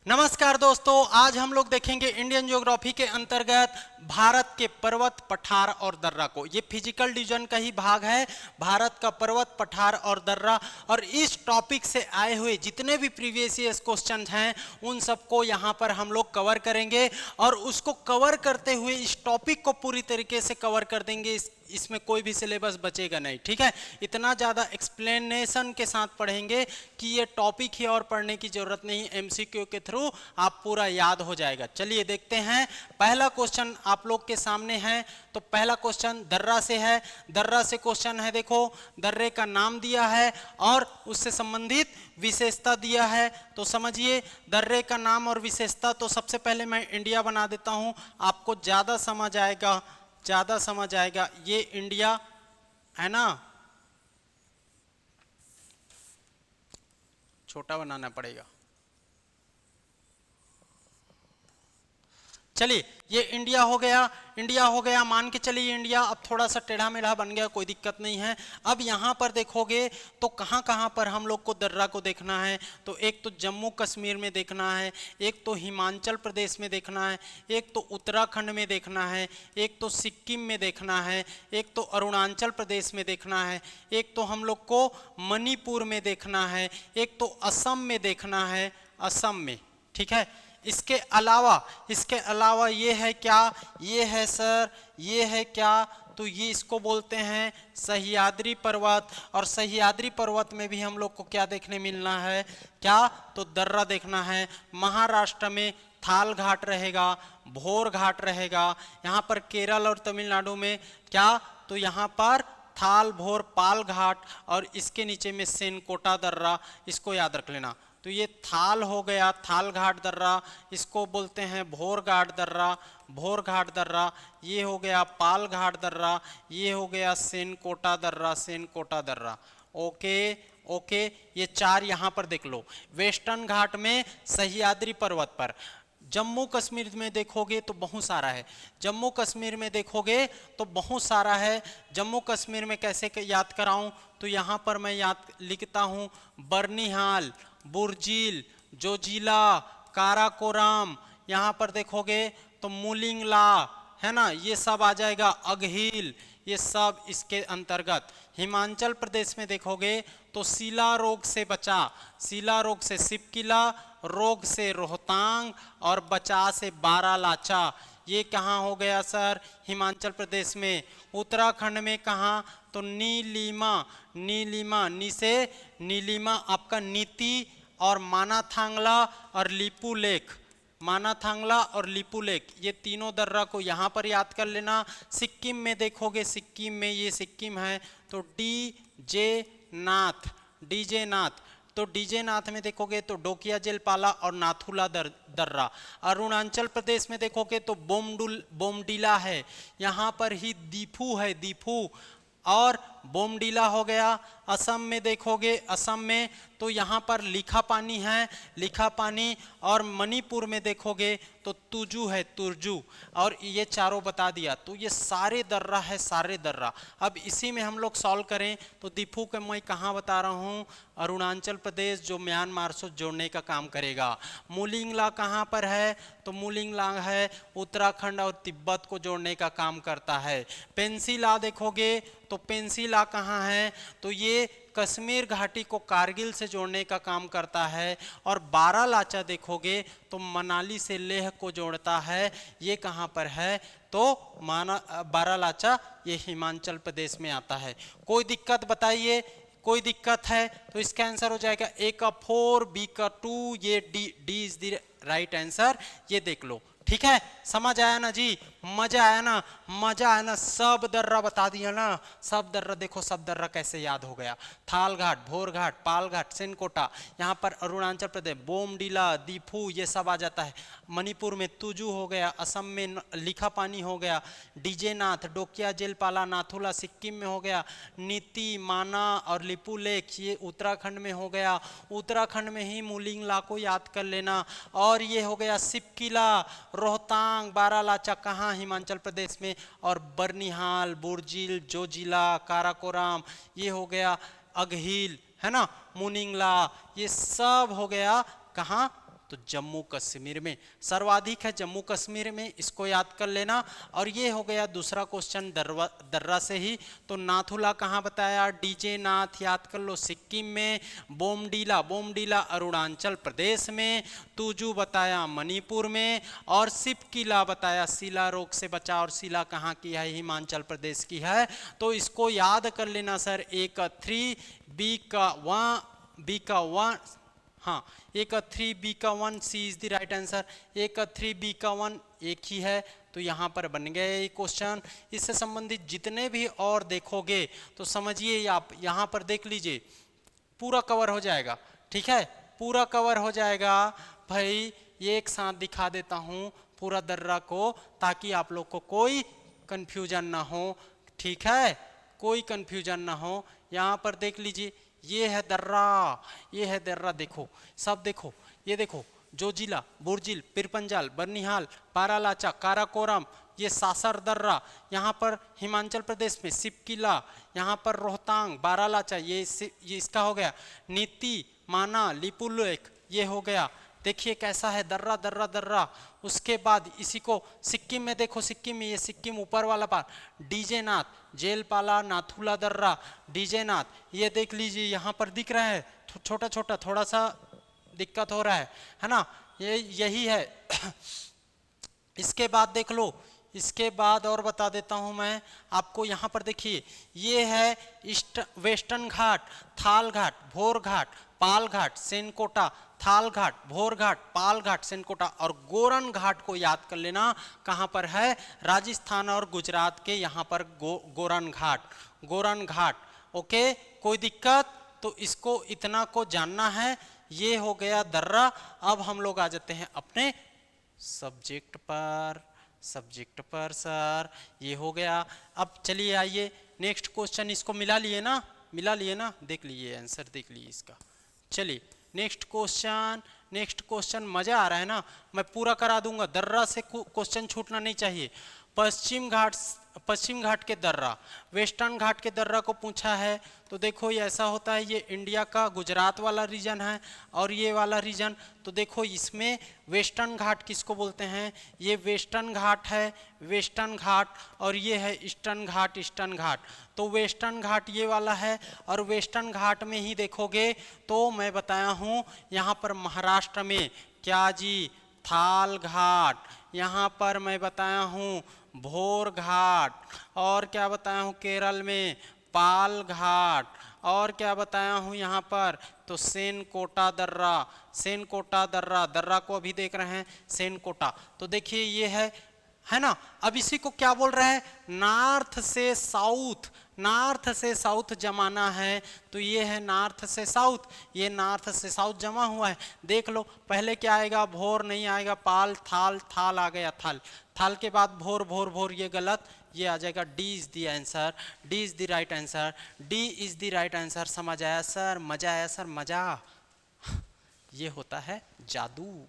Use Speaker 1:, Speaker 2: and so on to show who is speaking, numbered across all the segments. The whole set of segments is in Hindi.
Speaker 1: नमस्कार दोस्तों, आज हम लोग देखेंगे इंडियन ज्योग्राफी के अंतर्गत भारत के पर्वत, पठार और दर्रा को। ये फिजिकल डिवीजन का ही भाग है, भारत का पर्वत, पठार और दर्रा। और इस टॉपिक से आए हुए जितने भी प्रीवियस ईयर्स क्वेश्चन हैं उन सबको यहाँ पर हम लोग कवर करेंगे और उसको कवर करते हुए इस टॉपिक को पूरी तरीके से कवर कर देंगे। इसमें कोई भी सिलेबस बचेगा नहीं, ठीक है। इतना ज़्यादा एक्सप्लेनेशन के साथ पढ़ेंगे कि ये टॉपिक ही और पढ़ने की जरूरत नहीं, एमसीक्यू के थ्रू आप पूरा याद हो जाएगा। चलिए देखते हैं, पहला क्वेश्चन आप लोग के सामने है। तो पहला क्वेश्चन दर्रा से है। दर्रा से क्वेश्चन है, देखो दर्रे का नाम दिया है और उससे संबंधित विशेषता दिया है। तो समझिए दर्रे का नाम और विशेषता। तो सबसे पहले मैं इंडिया बना देता हूँ, आपको ज़्यादा समझ आएगा, ज़्यादा समझ आएगा। ये इंडिया है ना, छोटा बनाना पड़ेगा। चलिए ये इंडिया हो गया, इंडिया हो गया, मान के चलिए इंडिया। अब थोड़ा सा टेढ़ा मेढ़ा बन गया, कोई दिक्कत नहीं है। अब यहाँ पर देखोगे तो कहाँ कहाँ पर हम लोग को दर्रा को देखना है। तो एक तो जम्मू कश्मीर में देखना है, एक तो हिमाचल प्रदेश में देखना है, एक तो उत्तराखंड में देखना है, एक तो सिक्किम में देखना है, एक तो अरुणाचल प्रदेश में देखना है, एक तो हम लोग को मणिपुर में देखना है, एक तो असम में देखना है, असम में, ठीक है। इसके अलावा ये है क्या, ये है सर, ये है क्या, तो ये इसको बोलते हैं सह्याद्री पर्वत। और सह्याद्री पर्वत में भी हम लोग को क्या देखने मिलना है, क्या, तो दर्रा देखना है। महाराष्ट्र में थाल घाट रहेगा, भोर घाट रहेगा। यहाँ पर केरल और तमिलनाडु में क्या, तो यहाँ पर थाल, भोर, पाल घाट और इसके नीचे में सेनकोटा दर्रा, इसको याद रख लेना। तो ये थाल हो गया, थाल घाट दर्रा, इसको बोलते हैं भोर घाट दर्रा, भोर घाट दर्रा। ये हो गया पाल घाट दर्रा, ये हो गया सेनकोटा दर्रा, सेनकोटा दर्रा। ओके ओके, ये चार यहाँ पर देख लो। वेस्टर्न घाट में सह्याद्री पर्वत पर। जम्मू कश्मीर में देखोगे तो बहुत सारा है, जम्मू कश्मीर में देखोगे तो बहुत सारा है। जम्मू कश्मीर में कैसे याद कराऊं, तो यहाँ पर मैं याद लिखता हूँ बर्निहाल, बुर्जिल, जोजिला, काराकोरम। यहाँ पर देखोगे तो मुलिंगला, है ना, ये सब आ जाएगा, अगहील, ये सब इसके अंतर्गत। हिमाचल प्रदेश में देखोगे तो सीला रोग से बचा, सीला रोग से सिपकिला, रोग से रोहतांग और बचा से बारालाचा। ये कहाँ हो गया सर, हिमाचल प्रदेश में। उत्तराखंड में कहाँ, तो नीलिमा, नीलिमा, नी से नीलिमा आपका नीति और मानाथांगला और लिपू लेक, मानाथांगला और लिपू लेक, ये तीनों दर्रा को यहाँ पर याद कर लेना। सिक्किम में देखोगे, सिक्किम में ये सिक्किम है तो डीजे नाथ, डीजे नाथ। तो डीजे नाथ में देखोगे तो डोकिया जेलपाला और नाथुला दर्रा। अरुणाचल प्रदेश में देखोगे तो बोमडीला है, यहाँ पर ही दीफू है, दीफू और बोमडीला हो गया। असम में देखोगे, असम में तो यहाँ पर लिखा पानी है, लिखा पानी। और मणिपुर में देखोगे तो तुजू है, तुरजू। और ये चारों बता दिया, तो ये सारे दर्रा है, सारे दर्रा। अब इसी में हम लोग सॉल्व करें तो दीफू के मैं कहाँ बता रहा हूँ, अरुणाचल प्रदेश, जो म्यांमार से जोड़ने का काम करेगा। मुलिंगला कहाँ पर है, तो मुलिंगला है उत्तराखंड और तिब्बत को जोड़ने का काम करता है। पेंसिला देखोगे तो पेंसिला कहाँ है, तो ये कश्मीर घाटी को कारगिल से जोड़ने का काम करता है। और बारालाचा देखोगे तो मनाली से लेह को जोड़ता है। ये कहाँ पर है, तो बारालाचा ये हिमाचल प्रदेश में आता है। कोई दिक्कत बताइए, कोई दिक्कत है, तो इसका आंसर हो जाएगा ए का 4, बी का 2, ये D is the right answer. ये देख लो, ठीक है, समझ आया ना जी, मजा आया ना, मजा आया ना। सब दर्रा बता दिया ना, सब दर्रा देखो, सब दर्रा कैसे याद हो गया। थाल घाट, भोर घाट, पाल घाट, सेनकोटा, यहाँ पर अरुणाचल प्रदेश बोमडीला, दीफू, ये सब आ जाता है। मणिपुर में तुजू हो गया, असम में लिखा पानी हो गया, डीजे नाथ, डोकिया जेलपाला, नाथुला सिक्किम में हो गया, नीति, माना और लिपू लेक ये उत्तराखंड में हो गया। उत्तराखंड में ही मुलिंगला को याद कर लेना। और ये हो गया सिपकिला, रोहतांग, बारालाचा कहाँ, हिमाचल प्रदेश में। और बर्निहाल, बुर्जिल, जोजिला, काराकोरम, ये हो गया अगहील, है ना, मुनिंगला, ये सब हो गया कहाँ, तो जम्मू कश्मीर में सर्वाधिक है, जम्मू कश्मीर में, इसको याद कर लेना। और ये हो गया दूसरा क्वेश्चन दर्रा से ही। तो नाथुला कहाँ बताया, डीजे नाथ याद कर लो सिक्किम में, बोमडीला अरुणाचल प्रदेश में, तुजू बताया मणिपुर में, और शिवकिला बताया शिला रोग से बचा, और शिला कहाँ की है, हिमाचल प्रदेश की है। तो इसको याद कर लेना सर, ए का 3 बी का 1 हाँ, ए का 3 बी का 1 सी इज द राइट आंसर। ए का 3 बी का 1 एक ही है, तो यहाँ पर बन गए ये क्वेश्चन। इससे संबंधित जितने भी और देखोगे तो समझिए आप यहाँ पर देख लीजिए, पूरा कवर हो जाएगा, ठीक है, पूरा कवर हो जाएगा भाई। ये एक साथ दिखा देता हूँ पूरा दर्रा को, ताकि आप लोग को कोई कंफ्यूजन ना हो, ठीक है, कोई कंफ्यूजन ना हो। यहाँ पर देख लीजिए, ये है दर्रा, ये है दर्रा, देखो सब देखो, ये देखो जोजिला, बुर्जिल, पिरपंजाल, बर्निहाल, पारालाचा, काराकोरम, ये सासर दर्रा, यहाँ पर हिमाचल प्रदेश में शिवकिला, यहाँ पर रोहतांग, बारालाचा, ये इसका हो गया, नीति, माना, लिपुलेख, ये हो गया। देखिए कैसा है दर्रा दर्रा दर्रा। उसके बाद इसी को सिक्किम में देखो, सिक्किम में, ये सिक्किम ऊपर वाला पार्ट, डीजेनाथ, जेलपाला, नाथुला दर्रा, डीजेनाथ, ये देख लीजिए यहाँ पर दिख रहा है छोटा छोटा, थोड़ा सा दिक्कत हो रहा है ना, ये यही है। इसके बाद देख लो, इसके बाद और बता देता हूं मैं आपको, यहाँ पर देखिए ये है वेस्टर्न घाट, थाल घाट, भोर घाट, पाल घाट, सेनकोटा, थाल घाट, भोर घाट, पाल घाट, सेनकोटा, और गोरन घाट को याद कर लेना कहाँ पर है, राजस्थान और गुजरात के यहाँ पर गोरन घाट, गोरन घाट। ओके, कोई दिक्कत? तो इसको इतना को जानना है। ये हो गया दर्रा। अब हम लोग आ जाते हैं अपने सब्जेक्ट पर सर, ये हो गया। अब चलिए आइए नेक्स्ट क्वेश्चन, इसको मिला लिए ना, देख लीजिए आंसर, देख लीजिए इसका। चलिए नेक्स्ट क्वेश्चन, मजा आ रहा है ना, मैं पूरा करा दूंगा, दर्रा से क्वेश्चन छूटना नहीं चाहिए। पश्चिम घाट के दर्रा, वेस्टर्न घाट के दर्रा को पूछा है। तो देखो ये ऐसा होता है, ये इंडिया का गुजरात वाला रीजन है और ये वाला रीजन। तो देखो इसमें वेस्टर्न घाट किसको बोलते हैं, ये वेस्टर्न घाट है, वेस्टर्न घाट, और ये है ईस्टर्न घाट, तो वेस्टर्न घाट ये वाला है। और वेस्टर्न घाट में ही देखोगे तो मैं बताया हूँ यहाँ पर महाराष्ट्र में क्या जी, थाल घाट, यहाँ पर मैं बताया हूँ भोर घाट, और क्या बताया हूँ केरल में पाल घाट, और क्या बताया हूँ यहाँ पर तो सेनकोटा दर्रा को अभी देख रहे हैं, सेनकोटा। तो देखिए ये है ना। अब इसी को क्या बोल रहा है, नॉर्थ से साउथ जमाना है। तो ये है नॉर्थ से साउथ, ये नॉर्थ से साउथ जमा हुआ है। देख लो पहले क्या आएगा, भोर नहीं आएगा, पाल, थाल आ गया, थाल के बाद भोर, ये गलत, ये आ जाएगा। D is the answer, D is the right answer, D is the right answer. समझ आया सर, मजा आया सर, मजा। ये होता है जादू।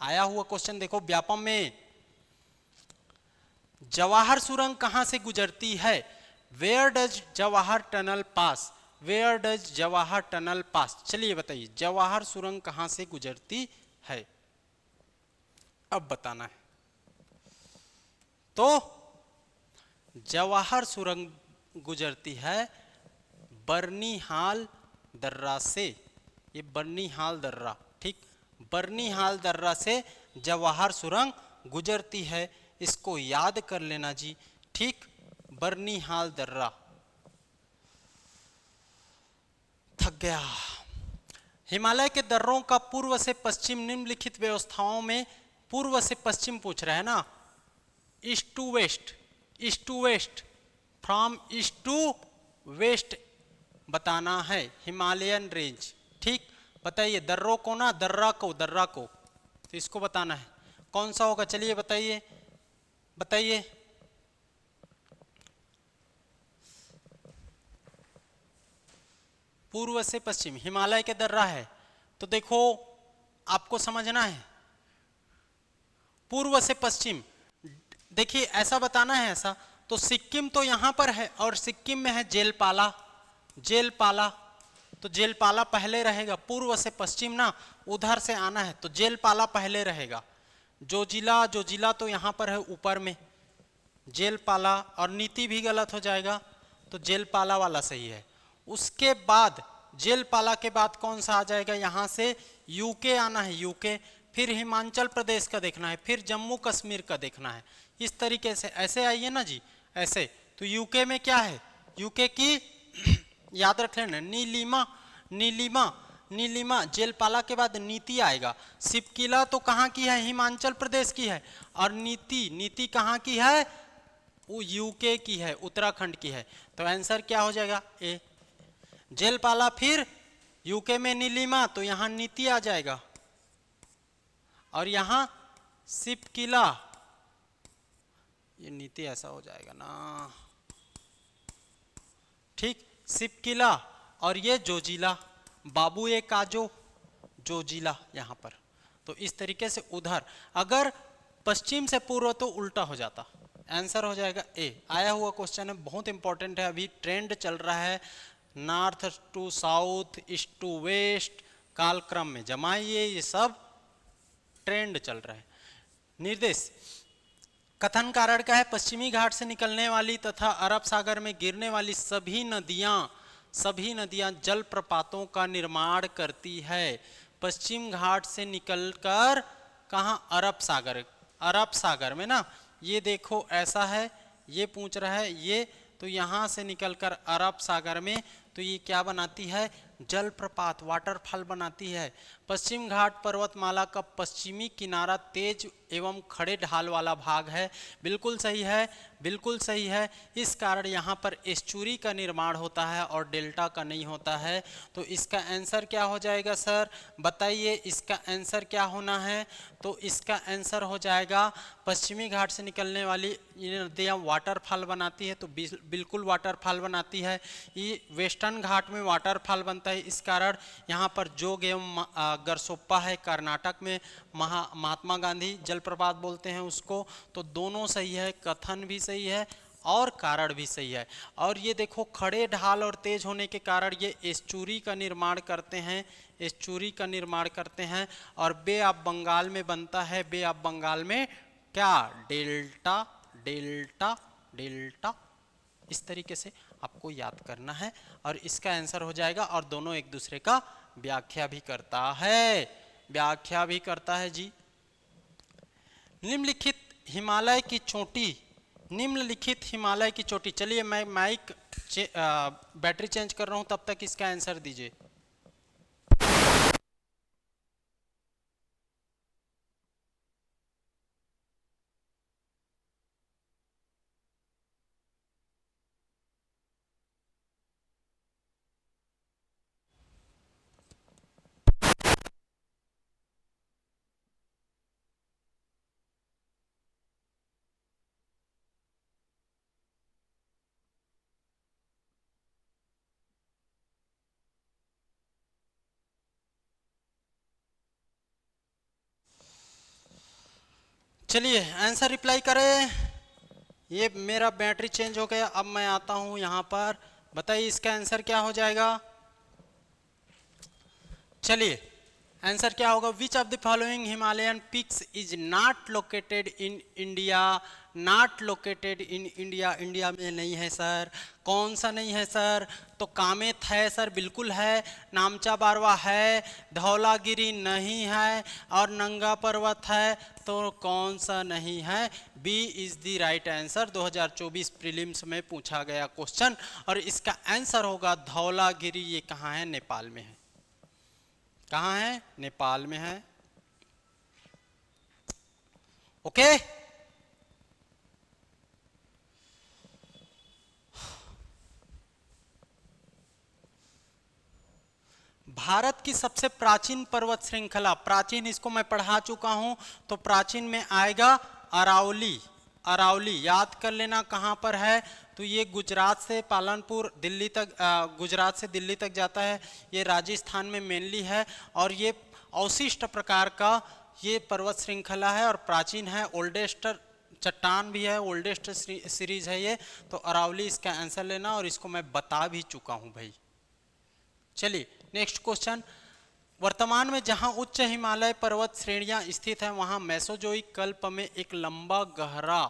Speaker 1: आया हुआ क्वेश्चन देखो व्यापम में, जवाहर सुरंग कहां से गुजरती है, where does Jawahar tunnel pass, where does Jawahar tunnel pass. चलिए बताइए जवाहर सुरंग कहां से गुजरती है, अब बताना है। तो जवाहर सुरंग गुजरती है बर्निहाल दर्रा से, ये बर्निहाल दर्रा, ठीक, बर्निहाल दर्रा से जवाहर सुरंग गुजरती है, इसको याद कर लेना जी, ठीक, बर्निहाल दर्रा। थक गया। हिमालय के दर्रों का पूर्व से पश्चिम निम्नलिखित व्यवस्थाओं में, पूर्व से पश्चिम पूछ रहा है ना, east to west, from east to west बताना है, हिमालयन रेंज, ठीक। बताइए दर्रों को ना, दर्रा को, तो इसको बताना है, कौन सा होगा, चलिए बताइए। पूर्व से पश्चिम हिमालय के दर्रा है, तो देखो आपको समझना है, पूर्व से पश्चिम, देखिए ऐसा बताना है, ऐसा तो सिक्किम तो यहां पर है, और सिक्किम में है जेलपाला, तो जेलपाला पहले रहेगा, पूर्व से पश्चिम ना, उधर से आना है तो जेलपाला पहले रहेगा। जोजिला तो यहाँ पर है ऊपर में, जेलपाला, और नीति भी गलत हो जाएगा, तो जेलपाला वाला सही है। उसके बाद जेलपाला के बाद कौन सा आ जाएगा, यहाँ से यूके आना है, यूके, फिर हिमाचल प्रदेश का देखना है, फिर जम्मू कश्मीर का देखना है। इस तरीके से ऐसे आइए ना जी, ऐसे। तो यूके में क्या है, यूके की याद रख लेना, नीलिमा, नीलिमा, नीलिमा, जेलपाला के बाद नीति आएगा। सिपकिला तो कहाँ की है, हिमाचल प्रदेश की है, और नीति, नीति कहाँ की है, वो यूके की है, उत्तराखंड की है। तो आंसर क्या हो जाएगा, ए। जेलपाला फिर यूके में नीलिमा, तो यहां नीति आ जाएगा, और यहां सिपकिला, ये नीति ऐसा हो जाएगा ना, ठीक, सिपकिला, और ये जोजिला, बाबू ए काजो, जोजिला यहां पर। तो इस तरीके से उधर, अगर पश्चिम से पूर्व तो उल्टा हो जाता, आंसर हो जाएगा ए। आया हुआ क्वेश्चन है, बहुत इंपॉर्टेंट है, अभी ट्रेंड चल रहा है, north to south, east to west, कालक्रम में जमाइए, ये सब ट्रेंड चल रहा है। निर्देश, कथन कारण का है, पश्चिमी घाट से निकलने वाली तथा अरब सागर में गिरने वाली सभी नदियां जलप्रपातों का निर्माण करती है। पश्चिम घाट से निकलकर कहाँ, अरब सागर में ना, ये देखो ऐसा है, ये पूछ रहा है ये, तो यहाँ से निकलकर अरब सागर में, तो ये क्या बनाती है, जलप्रपात, वाटरफॉल बनाती है। पश्चिम घाट पर्वतमाला का पश्चिमी किनारा तेज एवं खड़े ढाल वाला भाग है। बिल्कुल सही है, बिल्कुल सही है। इस कारण यहाँ पर एस्चुरी का निर्माण होता है और डेल्टा का नहीं होता है। तो इसका आंसर क्या हो जाएगा सर, बताइए, इसका आंसर क्या होना है। तो इसका आंसर हो जाएगा, पश्चिमी घाट से निकलने वाली ये नदियाँ वाटरफॉल बनाती है, तो बिल्कुल वाटरफॉल बनाती है। ये वेस्टर्न घाट में वाटरफॉल बनता है, इस कारण यहाँ पर जोग एवं गरसोप्पा है कर्नाटक में, महात्मा गांधी जलप्रपात बोलते हैं उसको। तो दोनों सही है, कथन भी सही है और कारण भी सही है। और ये देखो, खड़े ढाल और तेज होने के कारण ये एस्चुरी का निर्माण करते हैं, एस्चुरी का निर्माण करते हैं। और बे ऑफ बंगाल में बनता है, बे ऑफ बंगाल में क्या, डेल्टा, डेल्टा, डेल्टा। इस तरीके से आपको याद करना है और इसका आंसर हो जाएगा। और दोनों एक दूसरे का व्याख्या भी करता है, व्याख्या भी करता है जी। निम्नलिखित हिमालय की चोटी, निम्नलिखित हिमालय की चोटी, चलिए मैं माइक बैटरी चेंज कर रहा हूं, तब तक इसका आंसर दीजिए। चलिए आंसर रिप्लाई करें। ये मेरा बैटरी चेंज हो गया, अब मैं आता हूं यहां पर, बताइए इसका आंसर क्या हो जाएगा। चलिए आंसर क्या होगा, which of the following Himalayan peaks is not located in India, not located in India, India में नहीं है सर। कौन सा नहीं है सर, तो कामेत है सर, बिल्कुल है। नामचा बारवा है, धौलागिरी नहीं है, और नंगा पर्वत है, तो कौन सा नहीं है, B is the right answer. 2024 prelims में पूछा गया क्वेश्चन, और इसका आंसर होगा धौलागिरी। ये कहाँ है, नेपाल में है। कहाँ है, नेपाल में है। ओके, भारत की सबसे प्राचीन पर्वत श्रृंखला, प्राचीन इसको मैं पढ़ा चुका हूं, तो प्राचीन में आएगा अरावली। अरावली याद कर लेना कहां पर है, तो ये गुजरात से पालनपुर दिल्ली तक, गुजरात से दिल्ली तक जाता है, ये राजस्थान में मेनली है, और ये अवशिष्ट प्रकार का ये पर्वत श्रृंखला है और प्राचीन है, ओल्डेस्ट चट्टान भी है, ओल्डेस्ट सीरीज है ये। तो अरावली इसका आंसर लेना, और इसको मैं बता भी चुका हूं भाई। चलिए नेक्स्ट क्वेश्चन, वर्तमान में जहां उच्च हिमालय पर्वत श्रेणियां स्थित हैं वहां मेसोजोइक कल्प में एक लंबा गहरा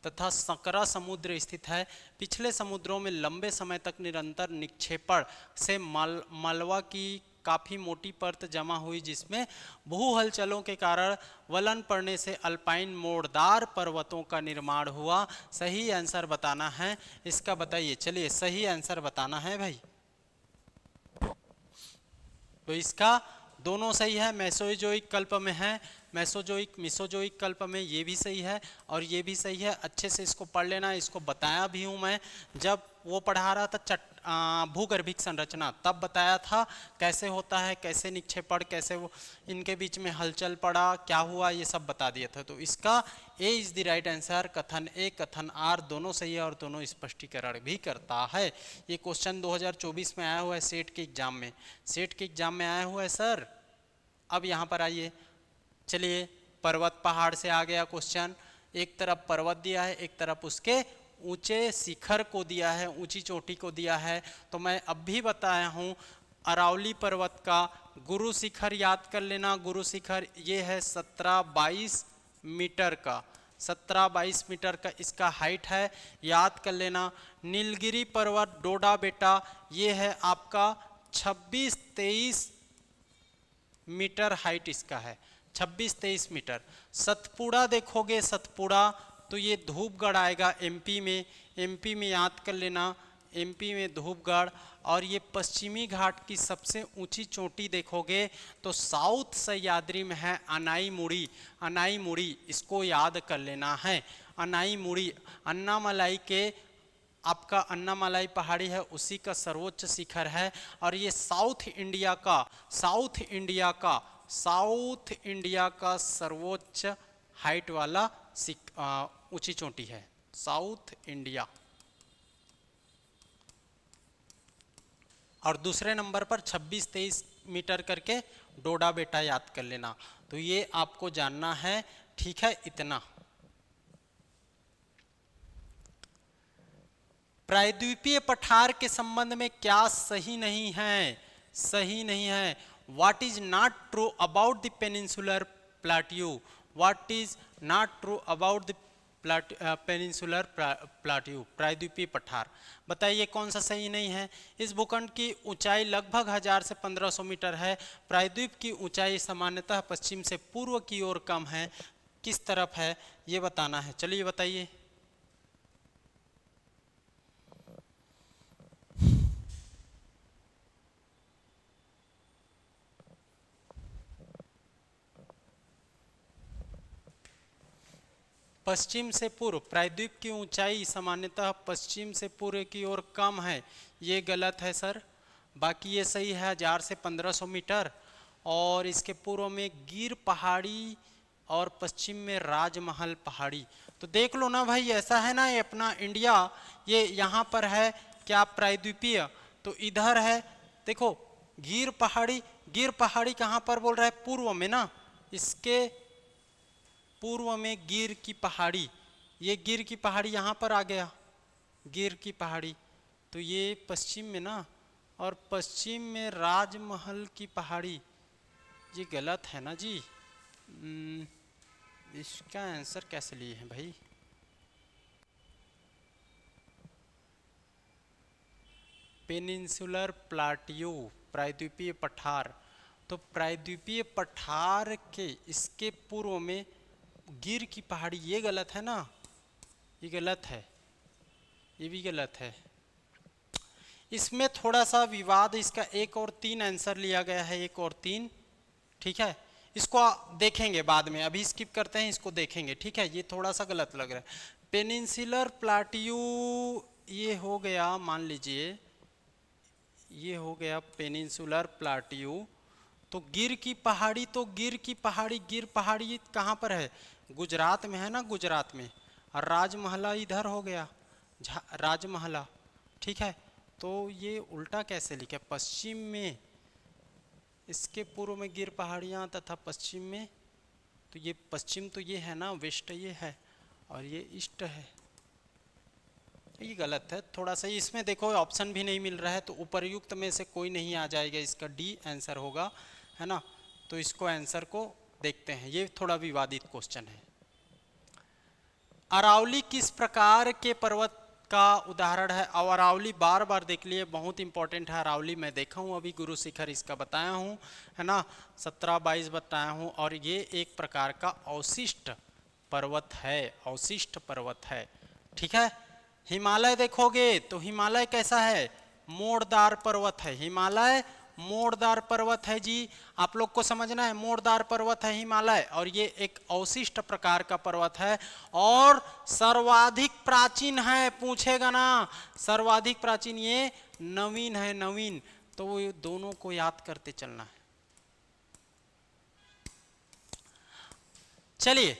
Speaker 1: तथा संकरा समुद्र स्थित है। पिछले समुद्रों में लंबे समय तक निरंतर निक्षेपण से मालवा की काफी मोटी परत जमा हुई, जिसमें भू हलचलों के कारण वलन पड़ने से अल्पाइन मोड़दार पर्वतों का निर्माण हुआ। सही आंसर बताना है इसका, बताइए। चलिए सही आंसर बताना है भाई। तो इसका दोनों सही है, मेसोजोइक कल्प में है, मिसोजोइक कल्प में, ये भी सही है और ये भी सही है। अच्छे से इसको पढ़ लेना, इसको बताया भी हूँ मैं जब वो पढ़ा रहा था भूगर्भिक संरचना, तब बताया था कैसे होता है, कैसे निक्षेपण, कैसे वो इनके बीच में हलचल पड़ा, क्या हुआ, ये सब बता दिया था। तो इसका ए इज द राइट आंसर। कथन ए कथन आर दोनों सही है और दोनों स्पष्टीकरण भी करता है। ये क्वेश्चन 2024 में आया हुआ है सेट के एग्जाम में, सेट के एग्जाम में आया हुआ है सर। अब यहाँ पर आइए, चलिए पर्वत पहाड़ से आ गया क्वेश्चन। एक तरफ पर्वत दिया है, एक तरफ उसके ऊंचे शिखर को दिया है, ऊंची चोटी को दिया है। तो मैं अब भी बताया हूँ, अरावली पर्वत का गुरु शिखर याद कर लेना। गुरु शिखर ये है 17-22 मीटर का, 17-22 मीटर का इसका हाइट है, याद कर लेना। नीलगिरी पर्वत डोडा बेटा ये है आपका 26-23 मीटर हाइट इसका है, 26-23 मीटर। सतपुड़ा देखोगे, सतपुड़ा तो ये धूपगढ़ आएगा एमपी में, एमपी में याद कर लेना, एमपी में धूपगढ़। और ये पश्चिमी घाट की सबसे ऊंची चोटी देखोगे तो साउथ सह्याद्री में है अनाईमुड़ी, अनाईमुड़ी इसको याद कर लेना है। अनाईमुड़ी अन्नामलाई के, आपका अन्नामलाई पहाड़ी है उसी का सर्वोच्च शिखर है। और ये साउथ इंडिया का सर्वोच्च हाइट वाला ऊंची चोटी है, साउथ इंडिया। और दूसरे नंबर पर 26-23 मीटर करके डोडा बेटा याद कर लेना। तो ये आपको जानना है, ठीक है इतना। प्रायद्वीपीय पठार के संबंध में क्या सही नहीं है? सही नहीं है। What is not true about the peninsular plateau? What is not true about the peninsular plateau, प्रायद्वीपीय पठार, बताइए कौन सा सही नहीं है? इस भूखंड की ऊंचाई लगभग 1000 से 1500 मीटर है। प्रायद्वीप की ऊंचाई सामान्यतः पश्चिम से पूर्व की ओर कम है, किस तरफ है ये बताना है। चलिए बताइए। पश्चिम से पूर्व, प्रायद्वीप की ऊंचाई सामान्यतः पश्चिम से पूर्व की ओर कम है, ये गलत है सर। बाकी ये सही है 1000 से 1500 मीटर। और इसके पूर्व में गिर पहाड़ी और पश्चिम में राजमहल पहाड़ी। तो देख लो ना भाई, ऐसा है ना, ये अपना इंडिया ये यहाँ पर है क्या प्रायद्वीपीय, तो इधर है देखो गिर पहाड़ी कहाँ पर बोल रहा है? पूर्व में ना, इसके पूर्व में गिर की पहाड़ी, ये गिर की पहाड़ी यहाँ पर आ गया, गिर की पहाड़ी। तो ये पश्चिम में ना, और पश्चिम में राजमहल की पहाड़ी, ये गलत है ना जी। इसका आंसर कैसे लिए हैं भाई? पेनिनसुलर प्लाटियो, प्रायद्वीपीय पठार। तो प्रायद्वीपीय पठार के इसके पूर्व में गिर की पहाड़ी, ये गलत है ना, ये गलत है, ये भी गलत है। इसमें थोड़ा सा विवाद, इसका 1 और 3 आंसर लिया गया है, 1 और 3, ठीक है। इसको देखेंगे बाद में, अभी स्किप करते हैं, इसको देखेंगे, ठीक है। ये थोड़ा सा गलत लग रहा है। पेनिनसुलर प्लाटियू ये हो गया, मान लीजिए ये हो गया पेनिनसुलर प्लाटियू। तो गिर की पहाड़ी, तो गिर पहाड़ी कहाँ पर है? गुजरात में है ना, गुजरात में। और राजमहला इधर हो गया, राजमहला, ठीक है। तो ये उल्टा कैसे लिखा? पश्चिम में, इसके पूर्व में गिर पहाड़ियाँ तथा पश्चिम में, तो ये पश्चिम तो ये है ना, वेस्ट ये है और ये ईस्ट है। ये गलत है थोड़ा सा, इसमें देखो ऑप्शन भी नहीं मिल रहा है, तो उपर्युक्त में से कोई नहीं आ जाएगा, इसका डी आंसर होगा, है ना। तो इसको आंसर को देखते हैं, ये थोड़ा विवादित क्वेश्चन है। अरावली किस प्रकार के पर्वत का उदाहरण है? और अरावली बार बार देख लिए, बहुत इंपॉर्टेंट है अरावली। मैं देखा हूँ अभी गुरु शिखर इसका बताया हूँ, है ना, 17-22 बताया हूँ। और ये एक प्रकार का अवशिष्ट पर्वत है, अवशिष्ट पर्वत है, ठीक है। हिमालय देखोगे तो हिमालय कैसा है? मोड़दार पर्वत है, हिमालय मोड़दार पर्वत है जी, आप लोग को समझना है, मोड़दार पर्वत है हिमालय, और ये एक अवशिष्ट प्रकार का पर्वत है और सर्वाधिक प्राचीन है। पूछेगा ना सर्वाधिक प्राचीन, ये नवीन है, नवीन। तो वो दोनों को याद करते चलना है। चलिए,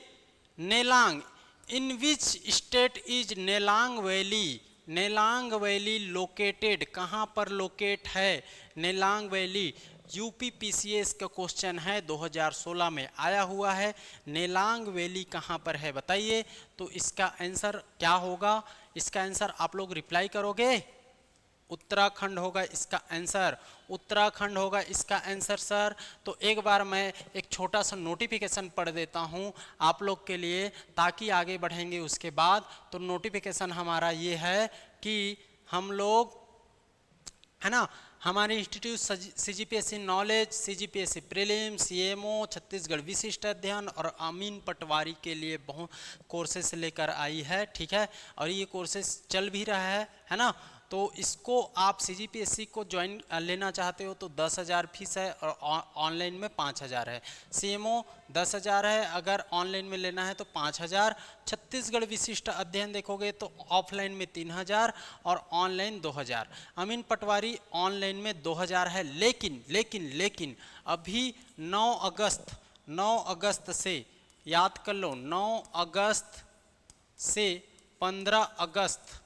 Speaker 1: Nelang, in which state is Nelang valley? Nelang valley located, कहाँ पर लोकेट है नेलांग वैली? यूपी पीसीएस का क्वेश्चन है, 2016 में आया हुआ है। नेलांग वैली कहाँ पर है बताइए? तो इसका आंसर क्या होगा? इसका आंसर आप लोग रिप्लाई करोगे, उत्तराखंड होगा इसका आंसर, उत्तराखंड होगा इसका आंसर सर। तो एक बार मैं एक छोटा सा नोटिफिकेशन पढ़ देता हूं आप लोग के लिए, ताकि आगे बढ़ेंगे उसके बाद। तो नोटिफिकेशन हमारा ये है कि हम लोग, है ना, हमारे institute CGPSC knowledge, CGPSC prelim, CMO, Chhattisgarh विशिष्ट अध्ययन और अमीन पटवारी के लिए बहुत कोर्सेस लेकर आई है, ठीक है। और ये कोर्सेस चल भी रहा है ना। तो इसको आप सीजीपीएससी को ज्वाइन लेना चाहते हो तो 10,000 फीस है और ऑनलाइन में 5,000 है। सीएमओ 10,000 है, अगर ऑनलाइन में लेना है तो 5,000। छत्तीसगढ़ विशिष्ट अध्ययन देखोगे तो ऑफलाइन में 3,000 और ऑनलाइन 2,000। अमीन पटवारी ऑनलाइन में 2,000 है। लेकिन अभी 9 अगस्त से, याद कर लो, 9 अगस्त से 15 अगस्त,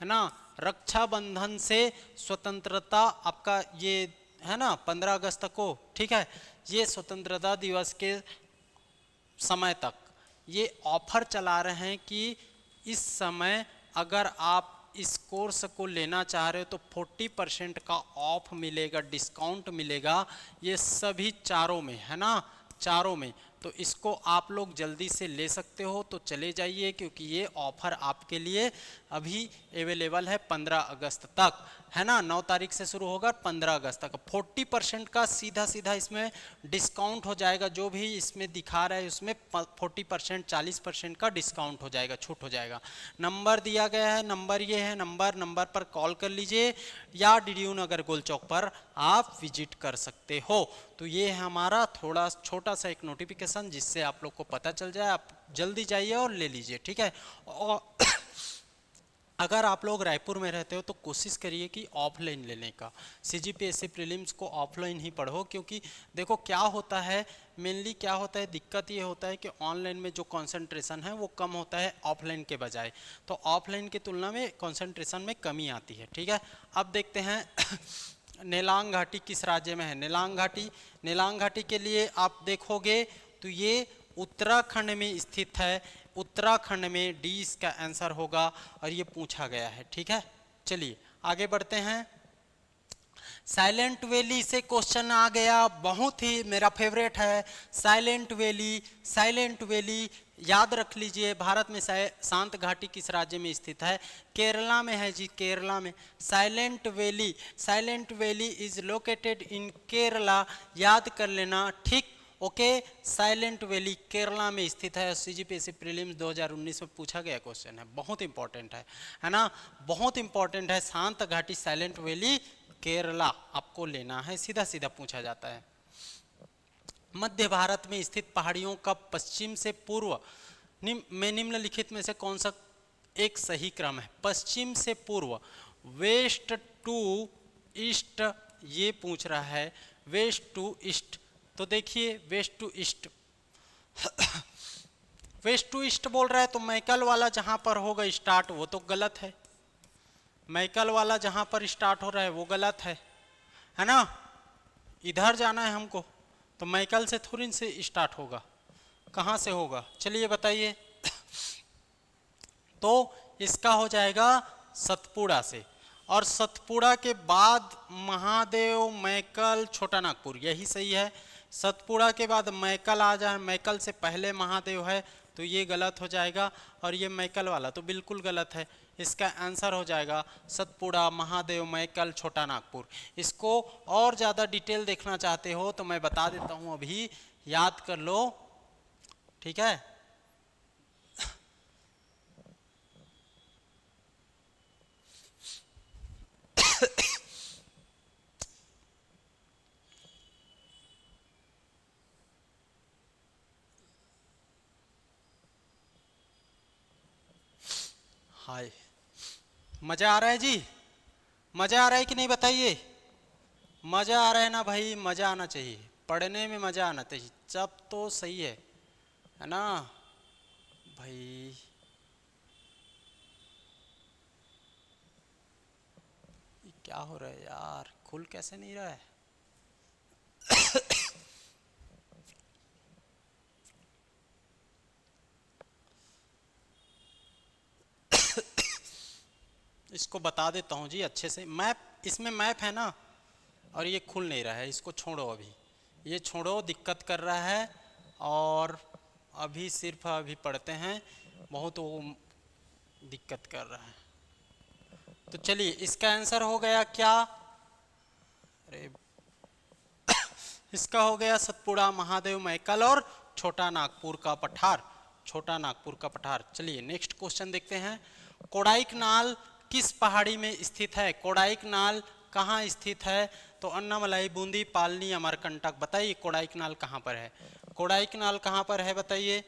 Speaker 1: है ना, रक्षाबंधन से स्वतंत्रता आपका ये है ना 15 अगस्त को, ठीक है। ये स्वतंत्रता दिवस के समय तक ये ऑफर चला रहे हैं कि इस समय अगर आप इस कोर्स को लेना चाह रहे हो तो 40% का ऑफ मिलेगा, डिस्काउंट मिलेगा, ये सभी चारों में, है ना, चारों में। तो इसको आप लोग जल्दी से ले सकते हो, तो चले जाइए, क्योंकि ये ऑफर आपके लिए अभी अवेलेबल है 15 अगस्त तक, है ना। 9 तारीख से शुरू होगा 15 अगस्त तक। 40% का सीधा इसमें डिस्काउंट हो जाएगा, जो भी इसमें दिखा रहा है उसमें 40%, 40% का डिस्काउंट हो जाएगा, छूट हो जाएगा। नंबर दिया गया है, नंबर ये है, नंबर पर कॉल कर लीजिए या डीडीयू नगर गोल चौक पर आप विजिट कर सकते हो। तो ये है हमारा थोड़ा छोटा सा एक नोटिफिकेशन, जिससे आप लोग को पता चल जाए, आप जल्दी जाइए और ले लीजिए, ठीक है। और अगर आप लोग रायपुर में रहते हो तो कोशिश करिए कि ऑफलाइन लेने का, सीजीपीएससी प्रीलिम्स को ऑफलाइन ही पढ़ो, क्योंकि देखो क्या होता है, मेनली क्या होता है, दिक्कत ये होता है कि ऑनलाइन में जो कंसंट्रेशन है वो कम होता है ऑफलाइन के बजाय, तो ऑफलाइन की तुलना में कंसंट्रेशन में कमी आती है, ठीक है। अब देखते हैं नेलांग घाटी किस राज्य में है? नेलांग घाटी के लिए आप देखोगे तो ये उत्तराखंड में स्थित है, उत्तराखंड में, डी इसका आंसर होगा, और ये पूछा गया है, ठीक है। चलिए आगे बढ़ते हैं। साइलेंट वैली से क्वेश्चन आ गया, बहुत ही मेरा फेवरेट है साइलेंट वैली। याद रख लीजिए, भारत में शांत घाटी किस राज्य में स्थित है? केरला में है जी, केरला में। Silent valley is located in Kerala, याद कर लेना, ठीक, ओके। साइलेंट वैली केरला में स्थित है। सीजीपीएससी प्रीलिम्स 2019 में पूछा गया क्वेश्चन है, बहुत इंपॉर्टेंट है ना, बहुत इंपॉर्टेंट है। शांत घाटी साइलेंट वैली केरला आपको लेना है, सीधा पूछा जाता है। मध्य भारत में स्थित पहाड़ियों का पश्चिम से पूर्व में निम्नलिखित में से कौन सा एक सही क्रम है? पश्चिम से पूर्व, वेस्ट टू ईस्ट, ये पूछ रहा है, वेस्ट टू ईस्ट। तो देखिए वेस्ट टू ईस्ट बोल रहा है, तो मैकल वाला जहां पर होगा स्टार्ट वो तो गलत है, मैकल वाला जहां पर स्टार्ट हो रहा है वो गलत है ना। इधर जाना है हमको, तो मैकल से थोड़ी से स्टार्ट होगा, कहां से होगा? चलिए बताइए। तो इसका हो जाएगा सतपुड़ा से, और सतपुड़ा के बाद महादेव, मैकल, छोटा नागपुर, यही सही है। सतपुड़ा के बाद मैकल आ जाए, मैकल से पहले महादेव है तो ये गलत हो जाएगा, और ये मैकल वाला तो बिल्कुल गलत है। इसका आंसर हो जाएगा सतपुड़ा, महादेव, मैकल, छोटा नागपुर। इसको और ज़्यादा डिटेल देखना चाहते हो तो मैं बता देता हूँ, अभी याद कर लो, ठीक है। हाय, मजा आ रहा है जी? मजा आ रहा है कि नहीं बताइए? मजा आ रहा है ना भाई? मजा आना चाहिए, पढ़ने में मजा आना चाहिए, जब तो सही है ना भाई? ये क्या हो रहा है यार, खुल कैसे नहीं रहा है? इसको बता देता हूँ जी अच्छे से। मैप, इसमें मैप है ना, और ये खुल नहीं रहा है, इसको छोड़ो, अभी ये छोड़ो, दिक्कत कर रहा है। और अभी सिर्फ अभी पढ़ते हैं, बहुत वो दिक्कत कर रहा है। तो चलिए, इसका आंसर हो गया क्या? अरे इसका हो गया सतपुड़ा, महादेव, मैकल और छोटा नागपुर का पठार, छोटा नागपुर का पठार। चलिए नेक्स्ट क्वेश्चन देखते हैं। कोडाईकनाल किस पहाड़ी में स्थित है? कोडाईकनाल कहाँ स्थित है? तो अन्नामलाई, बूंदी, पालनी, अमरकंटक। बताइए कोडाईकनाल कहाँ पर है? कोडाईकनाल कहाँ पर है बताइए?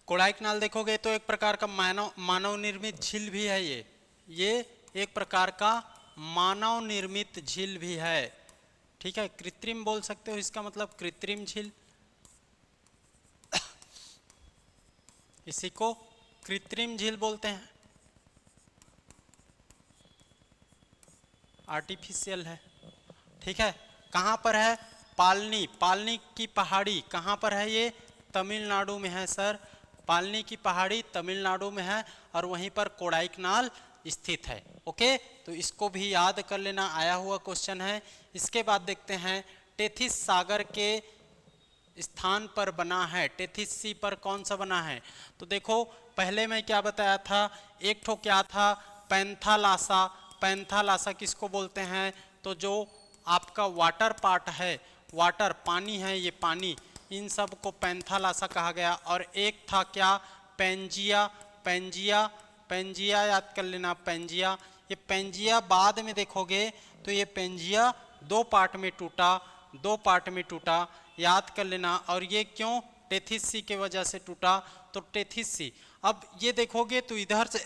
Speaker 1: कोडाईकनाल देखोगे तो एक प्रकार का मानव निर्मित झील भी है। ये एक प्रकार का मानव निर्मित झील भी है, ठीक है। कृत्रिम बोल सकते हो, इसका मतलब कृत्रिम झील, इसी को कृत्रिम झील बोलते हैं, आर्टिफिशियल है, ठीक है। कहाँ पर है? पालनी, पालनी की पहाड़ी कहाँ पर है? ये तमिलनाडु में है सर, पालनी की पहाड़ी तमिलनाडु में है, और वहीं पर कोडाईकनाल स्थित है। ओके, तो इसको भी याद कर लेना, आया हुआ क्वेश्चन है। इसके बाद देखते हैं, टेथिस सागर के स्थान पर बना है, टेथिस सी पर कौन सा बना है? तो देखो, पहले मैं क्या बताया था, एक ठो क्या था, पैंथालासा। पैंथालासा किसको बोलते हैं? तो जो आपका वाटर पार्ट है, वाटर पानी है, ये पानी, इन सब को पैंथालासा कहा गया। और एक था क्या, पेंजिया, पेंजिया, पेंजिया याद कर लेना, पेंजिया। ये पेंजिया बाद में देखोगे तो ये पेंजिया दो पार्ट में टूटा, दो पार्ट में टूटा, याद कर लेना। और ये क्यों? टेथिस सी के वजह से टूटा, तो टेथिस सी। अब ये देखोगे तो इधर से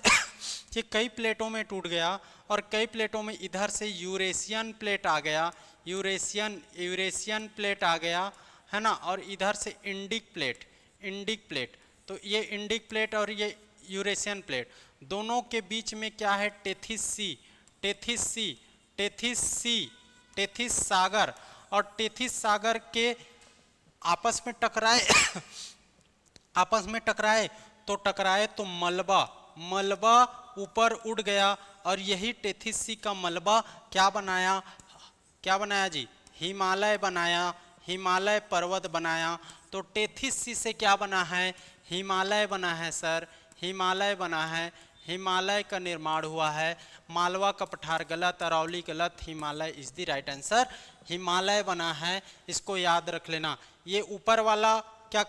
Speaker 1: ये कई प्लेटों में टूट गया, और कई प्लेटों में इधर से यूरेशियन प्लेट आ गया, यूरेशियन प्लेट आ गया, है ना। और इधर से इंडिक प्लेट, इंडिक प्लेट। तो ये इंडिक प्लेट और ये यूरेशियन प्लेट, दोनों के बीच में क्या है? Tethys sea, Tethys sea, Tethys sea, Tethys सागर। और टेथिस सागर के आपस में टकराए आपस में टकराए तो मलबा, मलबा ऊपर उड़ गया, और यही टेथिस सी का मलबा क्या बनाया? क्या बनाया जी? हिमालय बनाया, हिमालय पर्वत बनाया। तो टेथिस सी से क्या बना है? हिमालय बना है सर, हिमालय बना है, हिमालय का निर्माण हुआ है। मालवा का पठार गलत, अरौली गलत, Himalaya is the right answer, Himalaya बना है, इसको याद रख लेना। ये ऊपर वाला क्या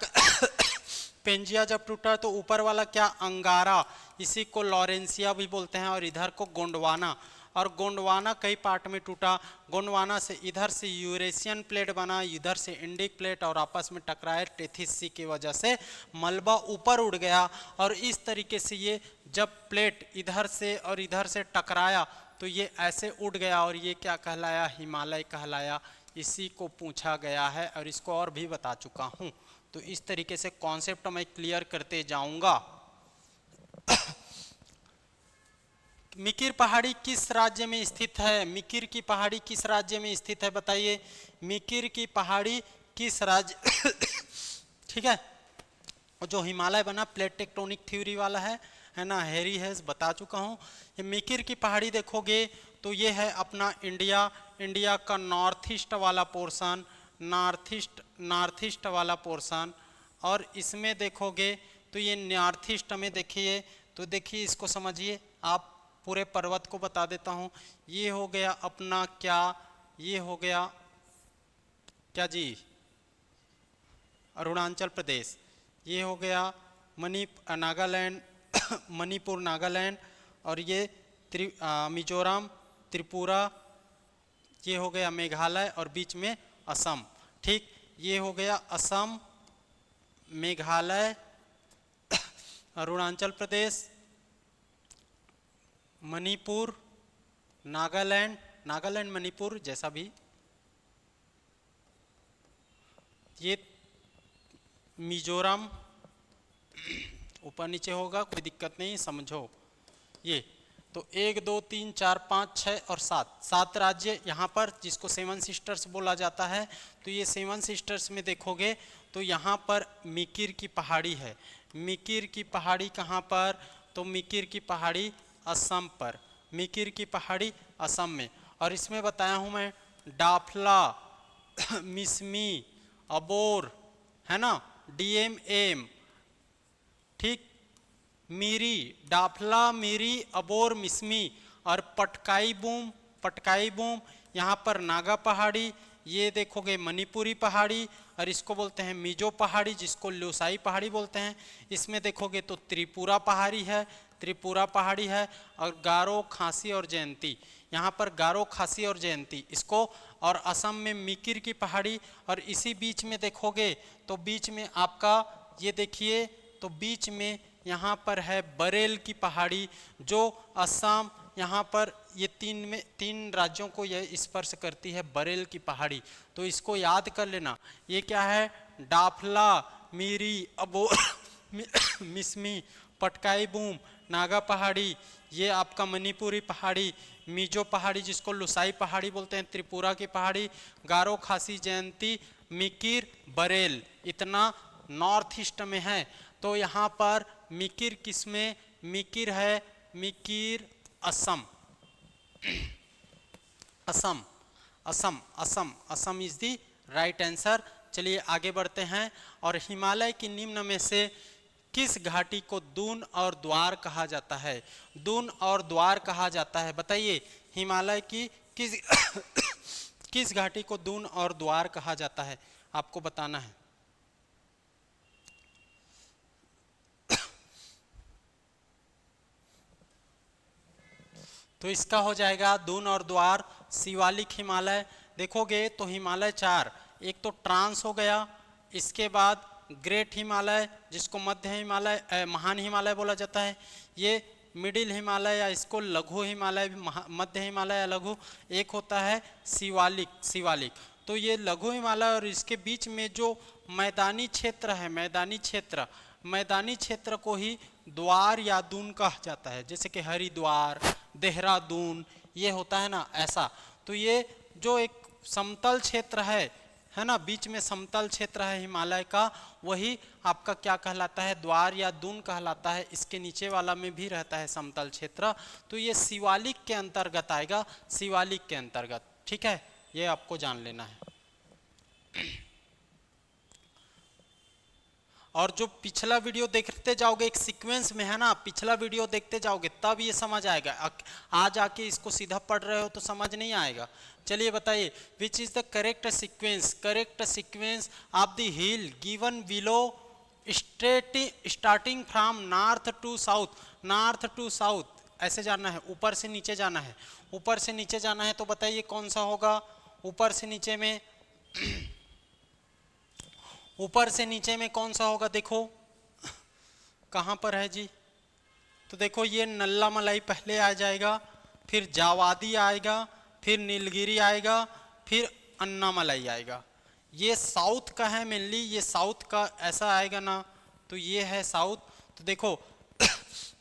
Speaker 1: पेंजिया जब टूटा तो ऊपर वाला क्या? अंगारा, इसी को लॉरेंसिया भी बोलते हैं, और इधर को गोंडवाना। और गोंडवाना कई पार्ट में टूटा, गोंडवाना से इधर से यूरेशियन प्लेट बना, इधर से इंडिक प्लेट, और आपस में टकराए, टेथिस सी की वजह से मलबा ऊपर उड़ गया। और इस तरीके से ये जब प्लेट इधर से और इधर से टकराया तो ये ऐसे उड़ गया, और ये क्या कहलाया? हिमालय कहलाया। इसी को पूछा गया है, और इसको और भी बता चुका हूँ। तो इस तरीके से कॉन्सेप्ट मैं क्लियर करते जाऊंगा। मिकिर पहाड़ी किस राज्य में स्थित है? मिकिर की पहाड़ी किस राज्य में स्थित है बताइए? मिकिर की पहाड़ी किस राज्य ठीक है, और जो हिमालय बना प्लेट टेक्टोनिक थ्योरी वाला है ना, हैरी हेज बता चुका हूँ। ये मिकिर की पहाड़ी देखोगे तो ये है अपना इंडिया का नॉर्थ ईस्ट वाला पोर्शन, नॉर्थ ईस्ट वाला पोर्शन। और इसमें देखोगे तो ये नॉर्थ ईस्ट में देखिए, तो देखिए इसको समझिए आप, पूरे पर्वत को बता देता हूँ। ये हो गया अपना क्या, ये हो गया क्या जी, अरुणाचल प्रदेश। ये हो गया नागालैंड मणिपुर नागालैंड। और ये मिजोरम त्रिपुरा, ये हो गया मेघालय और बीच में असम। ठीक, ये हो गया असम, मेघालय, अरुणाचल प्रदेश, मणिपुर, नागालैंड मणिपुर जैसा भी, ये मिजोरम, ऊपर नीचे होगा कोई दिक्कत नहीं, समझो। ये तो 1 2 3 4 5 6 और 7 राज्य यहाँ पर, जिसको 7 सिस्टर्स बोला जाता है। तो ये 7 सिस्टर्स में देखोगे तो यहाँ पर मिकिर की पहाड़ी है। मिकिर की पहाड़ी कहाँ पर, तो मिकिर की पहाड़ी असम पर, मिकिर की पहाड़ी असम में। और इसमें बताया हूँ मैं डाफला, मिसमी, अबोर, है ना, DMM, ठीक, मीरी, डाफला, मीरी, अबोर, मिसमी। और पटकाई बूम यहाँ पर नागा पहाड़ी, ये देखोगे मणिपुरी पहाड़ी, और इसको बोलते हैं मिजो पहाड़ी, जिसको लोसाई पहाड़ी बोलते हैं। इसमें देखोगे तो त्रिपुरा पहाड़ी है, त्रिपुरा पहाड़ी है। और गारो, खासी और जयंती, यहाँ पर गारो, खासी और जयंती इसको। और असम में मिकिर की पहाड़ी। और इसी बीच में देखोगे तो बीच में आपका ये देखिए, तो बीच में यहाँ पर है बरेल की पहाड़ी, जो असम, यहाँ पर ये 3 राज्यों को यह स्पर्श करती है, बरेल की पहाड़ी। तो इसको याद कर लेना। ये क्या है, डाफला, मीरी, अबोर, मिसमी, पटकाई बूम, नागा पहाड़ी, ये आपका मणिपुरी पहाड़ी, मिजो पहाड़ी जिसको लुसाई पहाड़ी बोलते हैं, त्रिपुरा की पहाड़ी, गारो, खासी, जयंती, मिकिर, बरेल, इतना नॉर्थ ईस्ट में है। तो यहाँ पर मिकिर किसमें, मिकिर है, Mikir Assam, Assam, Assam, Assam, Assam is the right answer. चलिए आगे बढ़ते हैं। और हिमालय की निम्न में से किस घाटी को दून और द्वार कहा जाता है, दून और द्वार कहा जाता है, बताइए। हिमालय की किस किस घाटी को दून और द्वार कहा जाता है, आपको बताना है। तो इसका हो जाएगा दून और द्वार शिवालिक हिमालय। देखोगे तो हिमालय 4, एक तो ट्रांस हो गया, इसके बाद ग्रेट हिमालय जिसको मध्य हिमालय, महान हिमालय बोला जाता है, ये मिडिल हिमालय या इसको लघु हिमालय, मध्य हिमालय या लघु, एक होता है शिवालिक। तो ये लघु हिमालय, और इसके बीच में जो मैदानी क्षेत्र है, मैदानी क्षेत्र को ही द्वार या दून कहा जाता है, जैसे कि हरिद्वार, देहरादून, ये होता है ना ऐसा। तो ये जो एक समतल क्षेत्र है ना, बीच में समतल क्षेत्र है हिमालय का, वही आपका क्या कहलाता है, द्वार या दून कहलाता है। इसके नीचे वाला में भी रहता है समतल क्षेत्र, तो ये शिवालिक के अंतर्गत आएगा, शिवालिक के अंतर्गत। ठीक है, ये आपको जान लेना है। और जो पिछला वीडियो देखते जाओगे एक सीक्वेंस में, है ना, पिछला वीडियो देखते जाओगे तब ये समझ आएगा। आज आके इसको सीधा पढ़ रहे हो तो समझ नहीं आएगा। चलिए बताइए, which is the correct sequence of the hill given below starting from north to south, ऐसे जाना है, ऊपर से नीचे जाना है, ऊपर से नीचे जाना है। तो बताइए कौन सा होगा, ऊपर से नीचे में ऊपर से नीचे में कौन सा होगा, देखो कहाँ पर है जी। तो देखो ये नल्ला मलाई पहले आ जाएगा, फिर जावादी आएगा, फिर नीलगिरी आएगा, फिर अन्नामलाई आएगा। ये साउथ का है मेनली, ये साउथ का ऐसा आएगा ना, तो ये है साउथ। तो देखो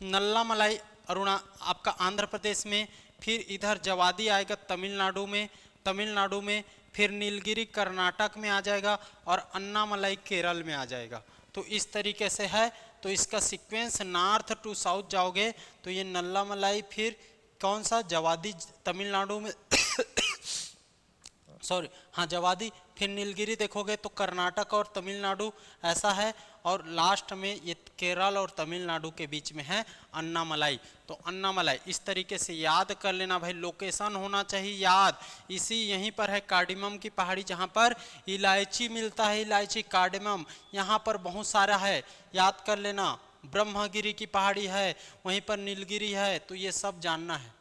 Speaker 1: नल्ला मलाई आपका आंध्र प्रदेश में, फिर इधर जवादी आएगा तमिलनाडु में, फिर नीलगिरी कर्नाटक में आ जाएगा, और अन्नामलाई केरल में आ जाएगा। तो तो इस तरीके से है। तो इसका सीक्वेंस नॉर्थ टू साउथ जाओगे तो ये नल्लामलाई, फिर कौन सा जवादी तमिलनाडु में सॉरी हाँ जवादी, फिर नीलगिरी देखोगे तो कर्नाटक और तमिलनाडु ऐसा है, और लास्ट में ये केरल और तमिलनाडु के बीच में है अन्नामलाई। तो अन्नामलाई इस तरीके से याद कर लेना भाई, लोकेशन होना चाहिए याद। इसी यहीं पर है कार्डिमम की पहाड़ी जहाँ पर इलायची मिलता है, इलायची कार्डिमम यहाँ पर बहुत सारा है, याद कर लेना। ब्रह्मगिरी की पहाड़ी है, वहीं पर नीलगिरी है, तो ये सब जानना है।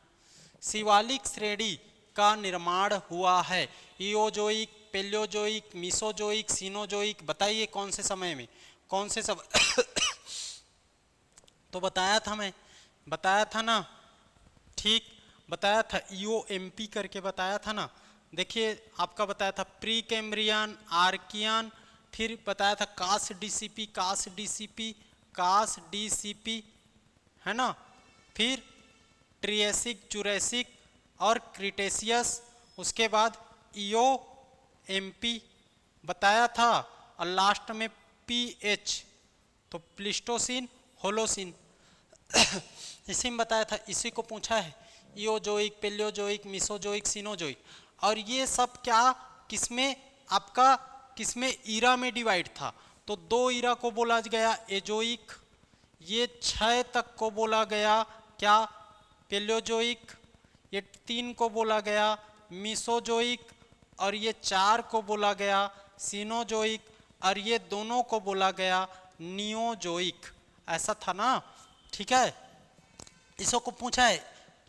Speaker 1: शिवालिक श्रेणी का निर्माण हुआ है इओजोइक, पेलियोजोइक, मीसोजोइक, सीनोजोइक, बताइए कौन से समय में, कौन से सब तो बताया था, मैं बताया था ना, ठीक बताया था, ईओएमपी करके बताया था ना। देखिए आपका बताया था प्री कैम्ब्रियन, आर्कियन, फिर बताया था कास डीसीपी, कास डीसीपी, कास डीसीपी है ना, फिर ट्रिएसिक, जुरैसिक और क्रिटेशियस, उसके बाद ईओ एमपी बताया था, और लास्ट में पीएच तो प्लिस्टोसिन, होलोसिन इसी में बताया था। इसी को पूछा है ईओजोइक, पेलियोजोइक, मीसोजोइक, सीनोजोइक। और ये सब क्या किसमें आपका किसमें ईरा में डिवाइड था, तो दो ईरा को बोला गया एजोइक, ये 6 तक को बोला गया क्या पेलियोजोइक, ये 3 को बोला गया मीसोजोइक, और ये 4 को बोला गया सीनोजोइक, और ये दोनों को बोला गया नियोजोइक। ऐसा था ना, ठीक है, इसो को पूछा है,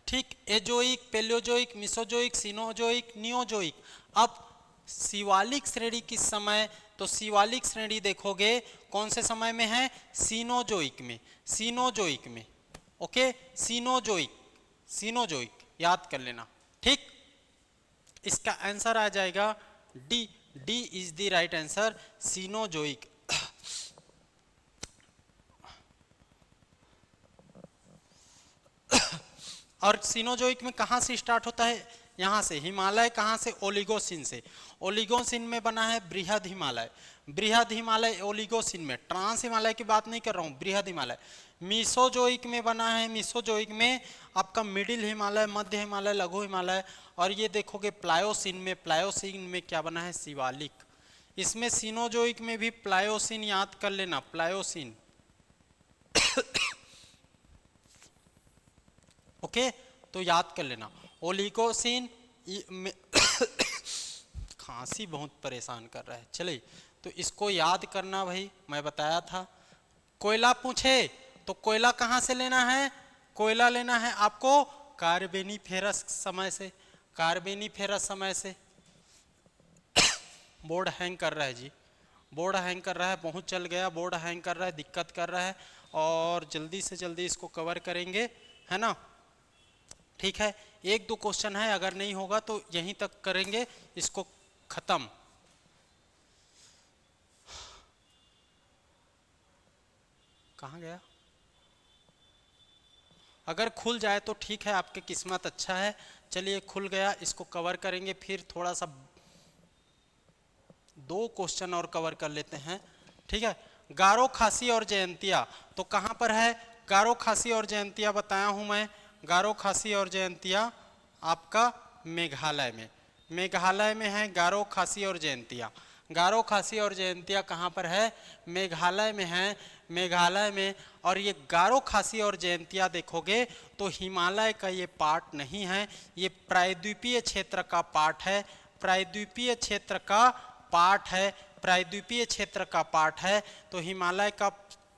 Speaker 1: ठीक, azoic, paleozoic, mesozoic, cenozoic, neozoic. अब शिवालिक श्रेणी किस समय, तो शिवालिक श्रेणी देखोगे कौन से समय में है, सीनोजोइक में, सीनोजोइक में, ओके, सीनोजोइक, सीनोजोइक याद कर लेना, ठीक। इसका आंसर आ जाएगा D, D is the right answer, Cenozoic. और सीनोजोइक में कहां से स्टार्ट होता है, यहां से, हिमालय कहां से, ओलिगोसिन से, ओलिगोसिन में बना है बृहद हिमालय, बृहद हिमालय ओलिगोसिन में, ट्रांस हिमालय की बात नहीं कर रहा हूं, बृहद हिमालय। मीसोजोइक में बना है, मीसोजोइक में आपका मिडिल हिमालय, मध्य हिमालय, लघु हिमालय। और ये देखोगे प्लायोसिन में, प्लायोसिन में क्या बना है, शिवालिक। इसमें सीनोजोइक में भी प्लायोसिन याद कर लेना, प्लायोसिन ओके, तो याद कर लेना ओलिगोसिन खांसी बहुत परेशान कर रहा है, चलिए तो इसको याद करना भाई, मैं बताया था। कोयला पूछे तो कोयला कहां से लेना है, कोयला लेना है आपको कार्बेनिफेरस समय से, कार्बेनिफेरस समय से। बोर्ड हैंग कर रहा है जी, बोर्ड हैंग कर रहा है, बहुत चल गया, बोर्ड हैंग कर रहा है, दिक्कत कर रहा है, और जल्दी से जल्दी इसको कवर करेंगे, है ना, ठीक है। 1-2 क्वेश्चन है, अगर नहीं होगा तो यहीं तक करेंगे इसको खत्म। कहाँ गया, अगर खुल जाए तो ठीक है, आपकी किस्मत अच्छा है। चलिए खुल गया, इसको कवर करेंगे, फिर थोड़ा सा 2 क्वेश्चन और कवर कर लेते हैं, ठीक है। गारो, खासी और जयंतिया तो कहाँ पर है, गारो, खासी और जयंतिया बताया हूँ मैं, गारो, खासी और जयंतिया आपका मेघालय में, मेघालय में है गारो, खासी और जयंतिया। गारो, खासी और जयंतिया कहाँ पर है, मेघालय में है, मेघालय में। और ये गारो, खासी और जयंतिया देखोगे तो हिमालय का ये पार्ट नहीं है, ये प्रायद्वीपीय क्षेत्र का पार्ट है, प्रायद्वीपीय क्षेत्र का पार्ट है, प्रायद्वीपीय क्षेत्र का पार्ट है। तो हिमालय का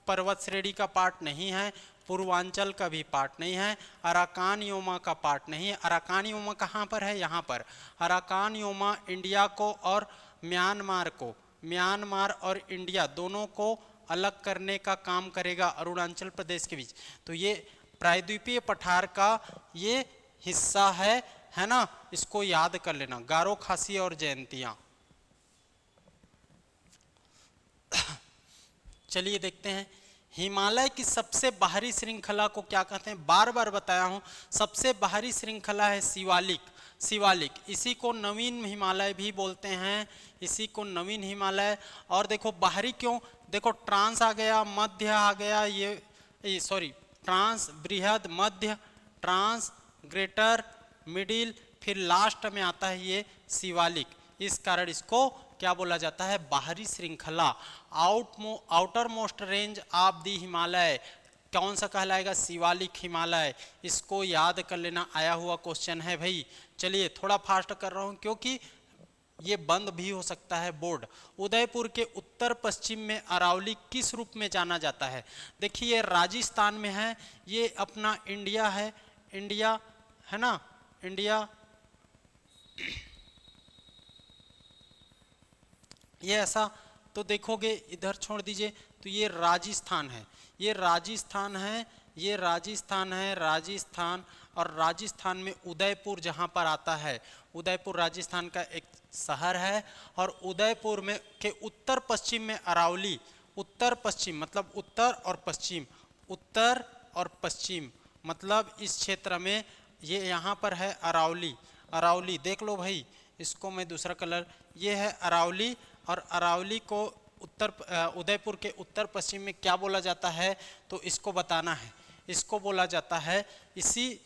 Speaker 1: पर्वत श्रेणी का पार्ट नहीं है, पूर्वांचल का भी पार्ट नहीं है, अराकान योमा का पार्ट नहीं है। अराकान योमा कहाँ पर है, यहाँ पर। अराकान योमा इंडिया को और म्यांमार को, म्यांमार और इंडिया दोनों को अलग करने का काम करेगा अरुणाचल प्रदेश के बीच। तो ये प्रायद्वीपीय पठार का ये हिस्सा है ना, इसको याद कर लेना, गारो, खासी और जयंतिया। चलिए देखते हैं, हिमालय की सबसे बाहरी श्रृंखला को क्या कहते हैं, बार बार बताया हूं, सबसे बाहरी श्रृंखला है शिवालिक, शिवालिक। इसी को नवीन हिमालय भी बोलते हैं, इसी को नवीन हिमालय। और देखो बाहरी क्यों, देखो ट्रांस आ गया, मध्य आ गया, ये सॉरी ट्रांस, बृहद, मध्य, ट्रांस, ग्रेटर, मिडिल, फिर लास्ट में आता है ये शिवालिक। इस कारण इसको क्या बोला जाता है, बाहरी श्रृंखला, outer most range of the Himalaya. कौन सा कहलाएगा, शिवालिक हिमालय। इसको याद कर लेना, आया हुआ क्वेश्चन है भाई। चलिए थोड़ा फास्ट कर रहा हूं क्योंकि ये बंद भी हो सकता है बोर्ड। उदयपुर के उत्तर पश्चिम में अरावली किस रूप में जाना जाता है। देखिए राजस्थान में है, ये अपना इंडिया है, इंडिया है ना, इंडिया, ये ऐसा तो देखोगे, इधर छोड़ दीजिए, तो ये राजस्थान है, ये राजस्थान है, ये राजस्थान है, राजस्थान। और राजस्थान में उदयपुर जहां पर आता है, उदयपुर राजस्थान का एक शहर है। और उदयपुर में के उत्तर पश्चिम में अरावली, उत्तर पश्चिम मतलब उत्तर और पश्चिम, उत्तर और पश्चिम मतलब इस क्षेत्र में ये यहाँ पर है अरावली। अरावली देख लो भाई, इसको मैं दूसरा कलर, ये है अरावली। और अरावली को उदयपुर के उत्तर पश्चिम में क्या बोला जाता है, तो इसको बताना है। इसको बोला जाता है, इसी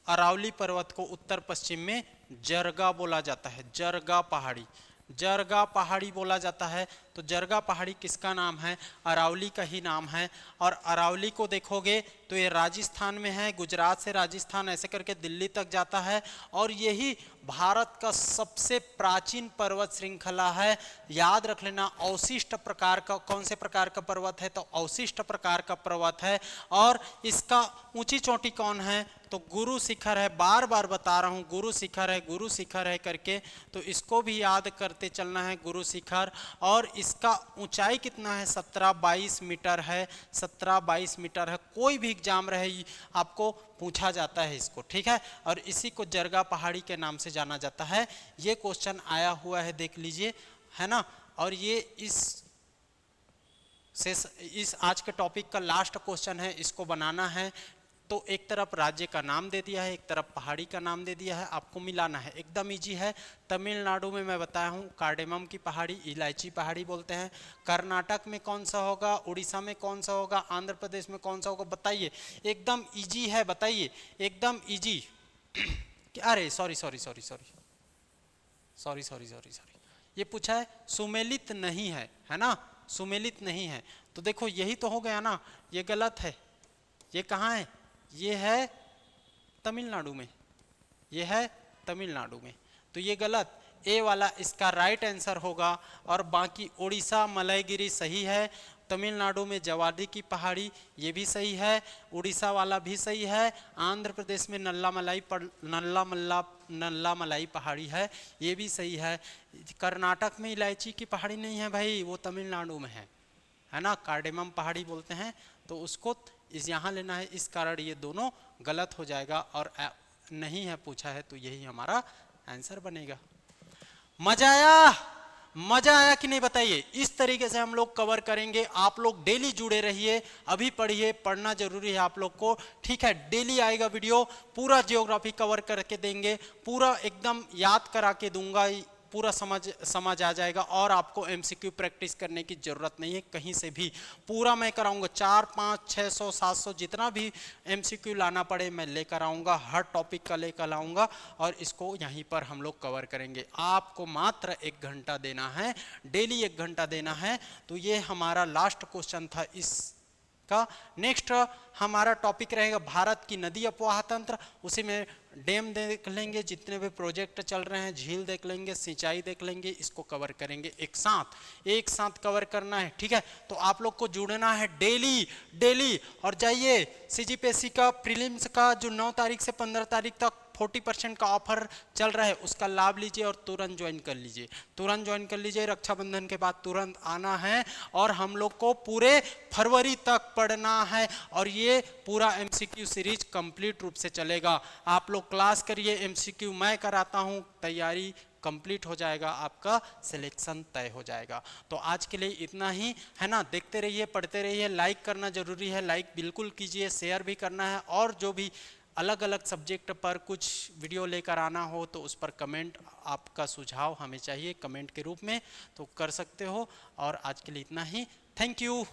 Speaker 1: अरावली पर्वत को उत्तर पश्चिम में जरगा बोला जाता है, जरगा पहाड़ी, जरगा पहाड़ी बोला जाता है। तो जरगा पहाड़ी किसका नाम है, अरावली का ही नाम है। और अरावली को देखोगे तो ये राजस्थान में है, गुजरात से राजस्थान ऐसे करके दिल्ली तक जाता है। और यही भारत का सबसे प्राचीन पर्वत श्रृंखला है। याद रख लेना, अवशिष्ट प्रकार का, कौन से प्रकार का पर्वत है, तो अवशिष्ट प्रकार का पर्वत है। और इसका ऊंची चोटी कौन है, तो गुरु शिखर है। बार बार बता रहा हूं, गुरु शिखर है, गुरु शिखर है करके, तो इसको भी याद करते चलना है, गुरु शिखर। और इसका ऊंचाई कितना है, 17-22 मीटर है, 17-22 मीटर है। कोई भी एग्जाम रहे आपको पूछा जाता है इसको, ठीक है। और इसी को जरगा पहाड़ी के नाम से जाना जाता है। ये क्वेश्चन आया हुआ है, देख लीजिए, है ना। और ये इस आज के टॉपिक का लास्ट क्वेश्चन है, इसको बनाना है। तो एक तरफ राज्य का नाम दे दिया है, एक तरफ पहाड़ी का नाम दे दिया है, आपको मिलाना है, एकदम इजी है। तमिलनाडु में मैं बताया हूँ कार्डेमम की पहाड़ी, इलायची पहाड़ी बोलते हैं। कर्नाटक में कौन सा होगा, उड़ीसा में कौन सा होगा, आंध्र प्रदेश में कौन सा होगा, बताइए। एकदम इजी है, बताइए, एकदम इजी। अरे sorry sorry sorry sorry sorry sorry sorry sorry, ये पूछा है सुमेलित नहीं है ना, सुमेलित नहीं है। तो देखो यही तो हो गया ना, ये गलत है। ये कहाँ है, ये है तमिलनाडु में, ये है तमिलनाडु में, तो ये गलत, ए वाला इसका राइट आंसर होगा। और बाकी उड़ीसा मलयगिरी सही है, तमिलनाडु में जवादी की पहाड़ी ये भी सही है, उड़ीसा वाला भी सही है, आंध्र प्रदेश में नल्ला मलाई पहाड़ी है, ये भी सही है। कर्नाटक में इलायची की पहाड़ी नहीं है भाई, वो तमिलनाडु में है ना, कार्डेमम पहाड़ी बोलते हैं, तो उसको इस यहाँ लेना है। इस कारण ये दोनों गलत हो जाएगा, और नहीं है पूछा है, तो यही हमारा आंसर बनेगा। मजा आया, मजा आया कि नहीं बताइए। इस तरीके से हम लोग कवर करेंगे, आप लोग डेली जुड़े रहिए, अभी पढ़िए, पढ़ना जरूरी है आप लोग को, ठीक है। डेली आएगा वीडियो, पूरा जियोग्राफी कवर करके देंगे, पूरा एकदम याद करा के दूंगा, पूरा समझ आ जाएगा। और आपको एमसीक्यू प्रैक्टिस करने की जरूरत नहीं है कहीं से भी, पूरा मैं कराऊंगा। 4, 5, 600, 700 जितना भी एमसीक्यू लाना पड़े मैं लेकर आऊंगा, हर टॉपिक का लेकर आऊंगा, और इसको यहीं पर हम लोग कवर करेंगे। आपको मात्र 1 घंटा देना है, डेली 1 घंटा देना है। तो ये हमारा लास्ट क्वेश्चन था इसका। नेक्स्ट हमारा टॉपिक रहेगा भारत की नदी अपवाह तंत्र, उसी में डैम देख लेंगे, जितने भी प्रोजेक्ट चल रहे हैं, झील देख लेंगे, सिंचाई देख लेंगे, इसको कवर करेंगे एक साथ कवर करना है, ठीक है। तो आप लोग को जुड़ना है डेली। और जाइए सीजीपीएससी का प्रीलिम्स का जो 9 तारीख से 15 तारीख तक 40% का ऑफर चल रहा है, उसका लाभ लीजिए और तुरंत ज्वाइन कर लीजिए, तुरंत ज्वाइन कर लीजिए। रक्षाबंधन के बाद तुरंत आना है, और हम लोग को पूरे फरवरी तक पढ़ना है, और ये पूरा एमसीक्यू सीरीज कंप्लीट रूप से चलेगा। आप लोग क्लास करिए, एमसीक्यू मैं कराता हूँ, तैयारी कंप्लीट हो जाएगा, आपका सिलेक्शन तय हो जाएगा। तो आज के लिए इतना ही है ना, देखते रहिए, पढ़ते रहिए, लाइक करना जरूरी है, लाइक बिल्कुल कीजिए, शेयर भी करना है, और जो भी अलग अलग सब्जेक्ट पर कुछ वीडियो लेकर आना हो तो उस पर कमेंट, आपका सुझाव हमें चाहिए कमेंट के रूप में, तो कर सकते हो। और आज के लिए इतना ही, थैंक यू।